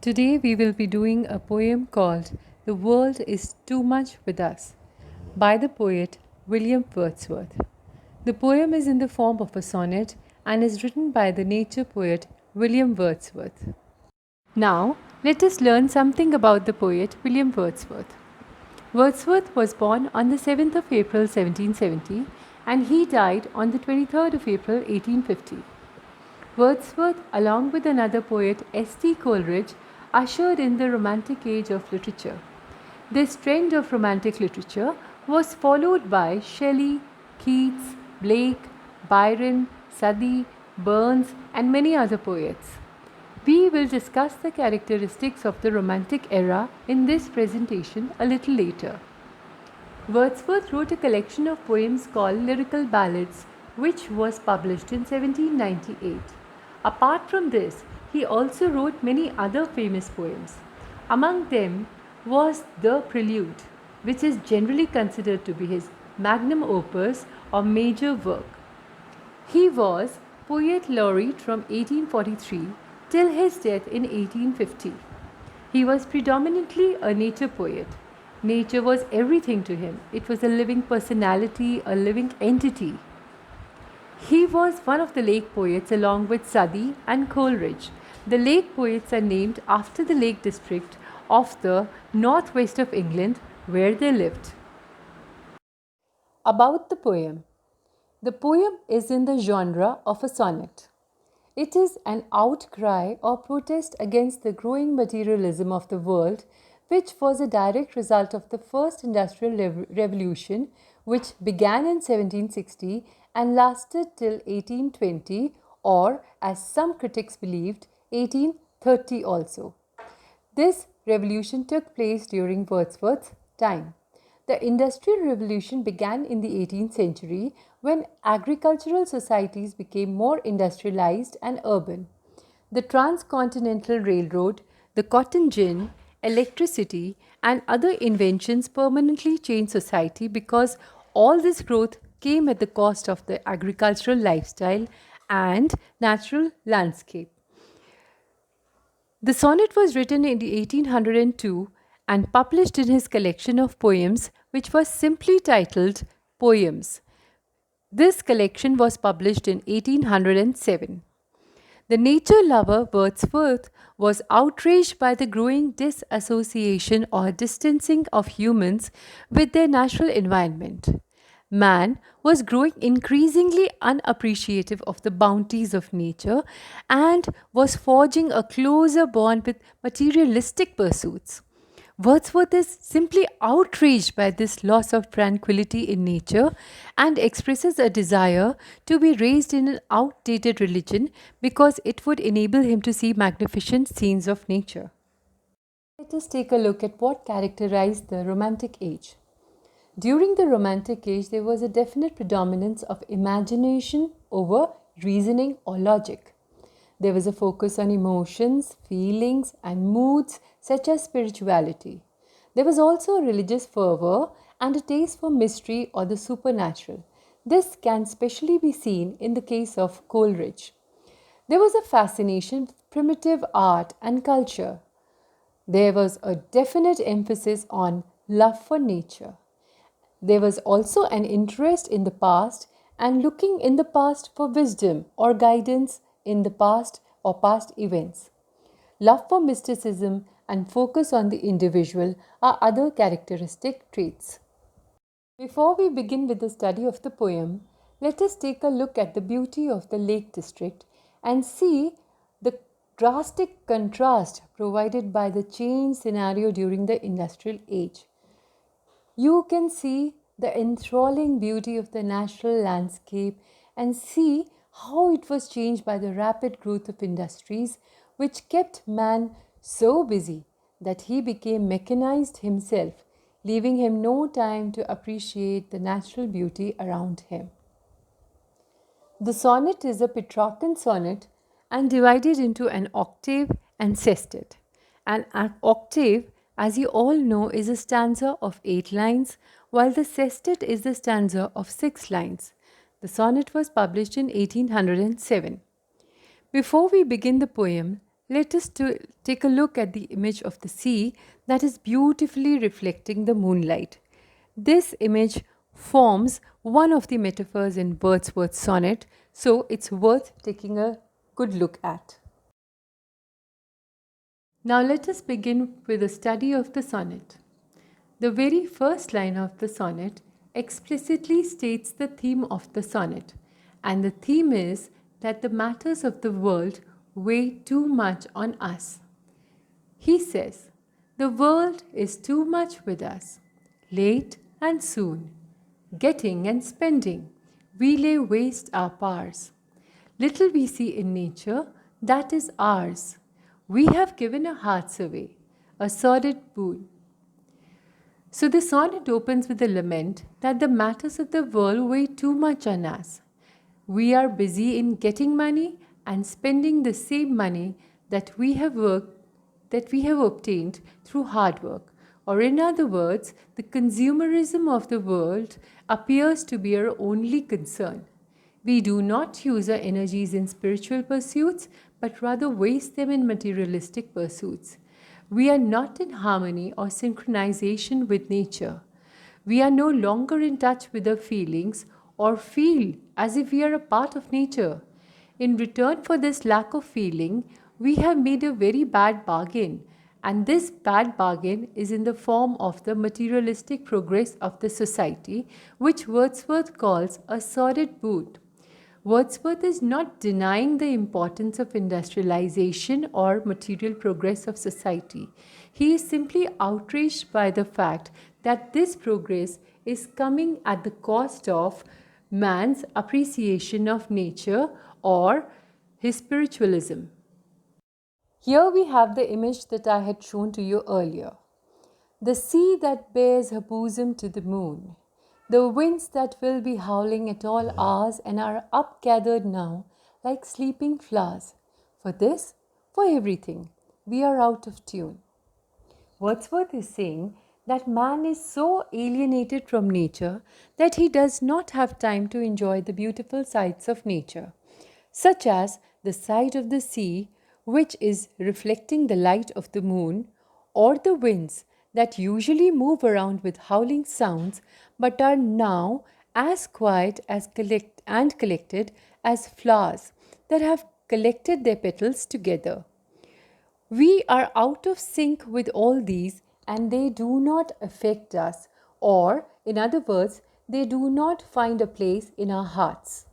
Today we will be doing a poem called The World is Too Much with Us by the poet William Wordsworth. The poem is in the form of a sonnet and is written by the nature poet William Wordsworth. Now, let us learn something about the poet William Wordsworth. Wordsworth was born on the 7th of April 1770 and he died on the 23rd of April 1850. Wordsworth, along with another poet, S.T. Coleridge, ushered in the Romantic age of literature. This trend of Romantic literature was followed by Shelley, Keats, Blake, Byron, Southey, Burns, and many other poets. We will discuss the characteristics of the Romantic era in this presentation a little later. Wordsworth wrote a collection of poems called Lyrical Ballads, which was published in 1798. Apart from this, he also wrote many other famous poems. Among them was The Prelude, which is generally considered to be his magnum opus or major work. He was Poet Laureate from 1843 till his death in 1850. He was predominantly a nature poet. Nature was everything to him. It was a living personality, a living entity. He was one of the lake poets along with Southey and Coleridge. The lake poets are named after the lake district of the northwest of England where they lived. About the poem. The poem is in the genre of a sonnet. It is an outcry or protest against the growing materialism of the world, which was a direct result of the first industrial revolution, which began in 1760 and lasted till 1820, or as some critics believed, 1830 also. This revolution took place during Wordsworth's time. The Industrial Revolution began in the 18th century when agricultural societies became more industrialized and urban. The Transcontinental Railroad, the cotton gin, electricity, and other inventions permanently changed society because all this growth came at the cost of the agricultural lifestyle and natural landscape. The sonnet was written in 1802 and published in his collection of poems, which was simply titled Poems. This collection was published in 1807. The nature lover Wordsworth was outraged by the growing disassociation or distancing of humans with their natural environment. Man was growing increasingly unappreciative of the bounties of nature and was forging a closer bond with materialistic pursuits. Wordsworth is simply outraged by this loss of tranquility in nature and expresses a desire to be raised in an outdated religion because it would enable him to see magnificent scenes of nature. Let us take a look at what characterized the Romantic age. During the Romantic age, there was a definite predominance of imagination over reasoning or logic. There was a focus on emotions, feelings, and moods such as spirituality. There was also a religious fervor and a taste for mystery or the supernatural. This can specially be seen in the case of Coleridge. There was a fascination with primitive art and culture. There was a definite emphasis on love for nature. There was also an interest in the past and looking in the past for wisdom or guidance in the past or past events. Love for mysticism and focus on the individual are other characteristic traits. Before we begin with the study of the poem, let us take a look at the beauty of the Lake District and see the drastic contrast provided by the change scenario during the industrial age. You can see the enthralling beauty of the natural landscape and see how it was changed by the rapid growth of industries, which kept man so busy that he became mechanized himself, leaving him no time to appreciate the natural beauty around him. The sonnet is a Petrarchan sonnet and divided into an octave and sestet. An octave, as you all know, is a stanza of 8 lines, while the sestet is the stanza of 6 lines. The sonnet was published in 1807. Before we begin the poem, Let us take a look at the image of the sea that is beautifully reflecting the moonlight. This image forms one of the metaphors in Wordsworth's sonnet, so it's worth taking a good look at. Now let us begin with a study of the sonnet. The very first line of the sonnet explicitly states the theme of the sonnet, and the theme is that the matters of the world weigh too much on us. He says, "The world is too much with us, late and soon, getting and spending, we lay waste our powers. Little we see in nature, that is ours. We have given our hearts away, a sordid boon." So the sonnet opens with a lament that the matters of the world weigh too much on us. We are busy in getting money and spending the same money that we have obtained through hard work. Or in other words, the consumerism of the world appears to be our only concern. We do not use our energies in spiritual pursuits, but rather waste them in materialistic pursuits. We are not in harmony or synchronization with nature. We are no longer in touch with our feelings or feel as if we are a part of nature. In return for this lack of feeling, we have made a very bad bargain, and this bad bargain is in the form of the materialistic progress of the society, which Wordsworth calls a sordid boon. Wordsworth is not denying the importance of industrialization or material progress of society. He is simply outraged by the fact that this progress is coming at the cost of man's appreciation of nature or his spiritualism. Here we have the image that I had shown to you earlier. The sea that bears her bosom to the moon. The winds that will be howling at all hours and are upgathered now like sleeping flowers. For this, for everything, we are out of tune. Wordsworth is saying that man is so alienated from nature that he does not have time to enjoy the beautiful sights of nature, such as the sight of the sea, which is reflecting the light of the moon, or the winds that usually move around with howling sounds but are now as quiet as collected as flowers that have collected their petals together. We are out of sync with all these and they do not affect us, or, in other words, they do not find a place in our hearts.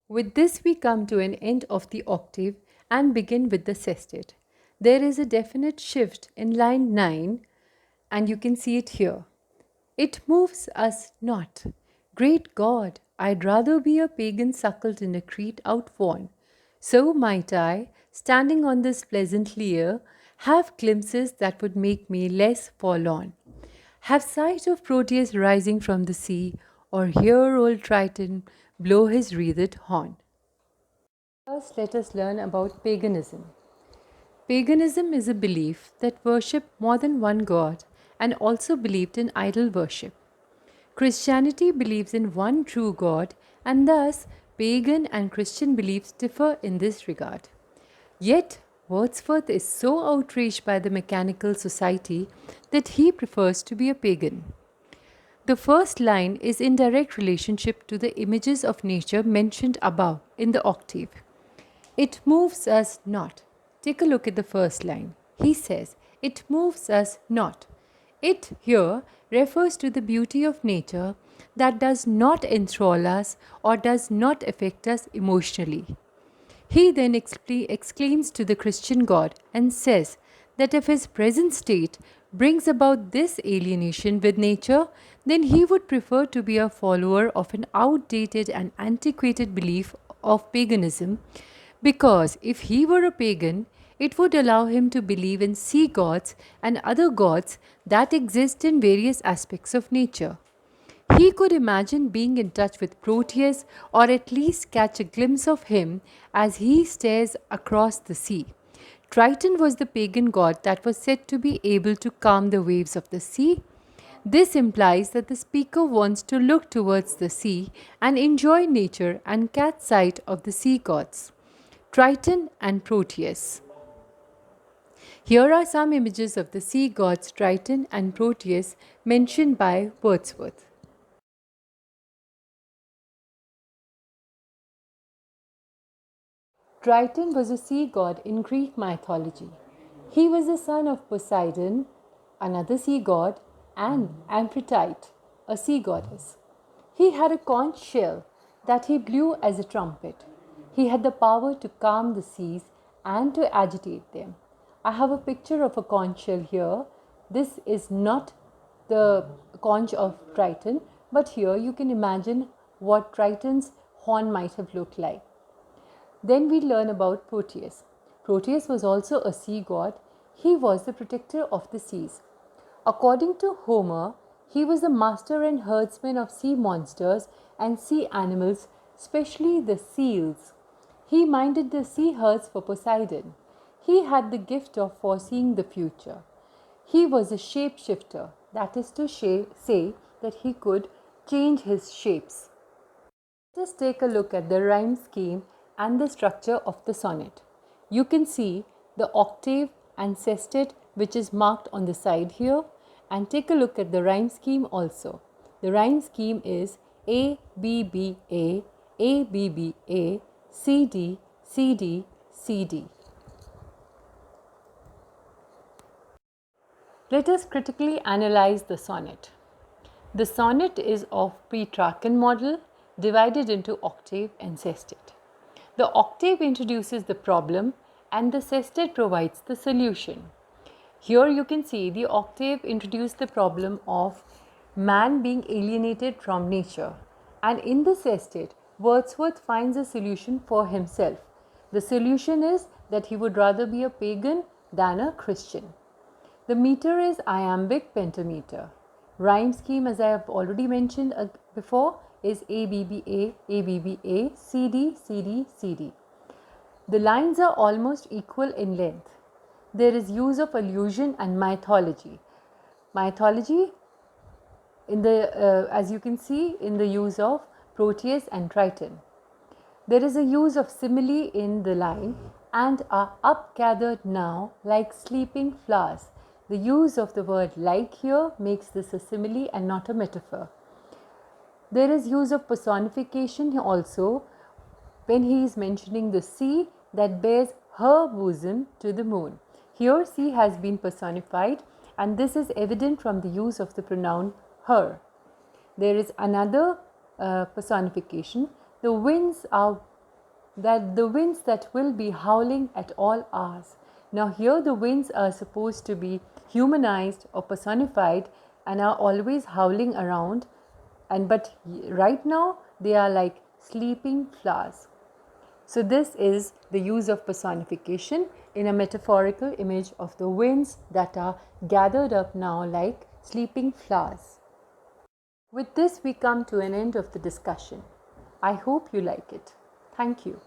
With this, we come to an end of the octave and begin with the sestet. There is a definite shift in line 9, and you can see it here. It moves us not. Great God, I'd rather be a pagan suckled in a crete outworn. So might I, standing on this pleasant leer, have glimpses that would make me less forlorn. Have sight of Proteus rising from the sea, or hear old Triton blow his wreathed horn. First, let us learn about paganism. Paganism is a belief that worshipped more than one god and also believed in idol worship. Christianity believes in one true God, and thus pagan and Christian beliefs differ in this regard. Yet, Wordsworth is so outraged by the mechanical society that he prefers to be a pagan. The first line is in direct relationship to the images of nature mentioned above in the octave. It moves us not. Take a look at the first line. He says, "It moves us not." It here refers to the beauty of nature that does not enthrall us or does not affect us emotionally. He then exclaims to the Christian God and says that if his present state brings about this alienation with nature, then he would prefer to be a follower of an outdated and antiquated belief of paganism, because if he were a pagan, it would allow him to believe in sea gods and other gods that exist in various aspects of nature. He could imagine being in touch with Proteus, or at least catch a glimpse of him as he stares across the sea. Triton was the pagan god that was said to be able to calm the waves of the sea. This implies that the speaker wants to look towards the sea and enjoy nature and catch sight of the sea gods, Triton and Proteus. Here are some images of the sea gods Triton and Proteus mentioned by Wordsworth. Triton was a sea god in Greek mythology. He was the son of Poseidon, another sea god, and Amphitrite, a sea goddess. He had a conch shell that he blew as a trumpet. He had the power to calm the seas and to agitate them. I have a picture of a conch shell here. This is not the conch of Triton, but here you can imagine what Triton's horn might have looked like. Then we learn about Proteus. Proteus was also a sea god. He was the protector of the seas. According to Homer, he was the master and herdsman of sea monsters and sea animals, especially the seals. He minded the sea herds for Poseidon. He had the gift of foreseeing the future. He was a shapeshifter, that is to say that he could change his shapes. Let us take a look at the rhyme scheme and the structure of the sonnet. You can see the octave and sestet which is marked on the side here, and take a look at the rhyme scheme also. The rhyme scheme is A B B A, A B B A, C D, C D, C D. Let us critically analyze the sonnet. The sonnet is of Petrarchan model divided into octave and sestet. The octave introduces the problem and the sestet provides the solution. Here you can see the octave introduced the problem of man being alienated from nature, and in the sestet Wordsworth finds a solution for himself. The solution is that he would rather be a pagan than a Christian. The meter is iambic pentameter. Rhyme scheme, as I have already mentioned before, is ABBA, ABBA, CD, CD, CD. The lines are almost equal in length. There is use of allusion and mythology. Mythology, as you can see, in the use of Proteus and Triton. There is a use of simile in the line, and are upgathered now like sleeping flowers. The use of the word like here makes this a simile and not a metaphor. There is use of personification also when he is mentioning the sea that bears her bosom to the moon. Here sea has been personified, and this is evident from the use of the pronoun her. There is another personification. The winds that will be howling at all hours. Now here the winds are supposed to be humanized or personified and are always howling around, but right now they are like sleeping flowers. So this is the use of personification in a metaphorical image of the winds that are gathered up now like sleeping flowers. With this we come to an end of the discussion. I hope you like it. Thank you.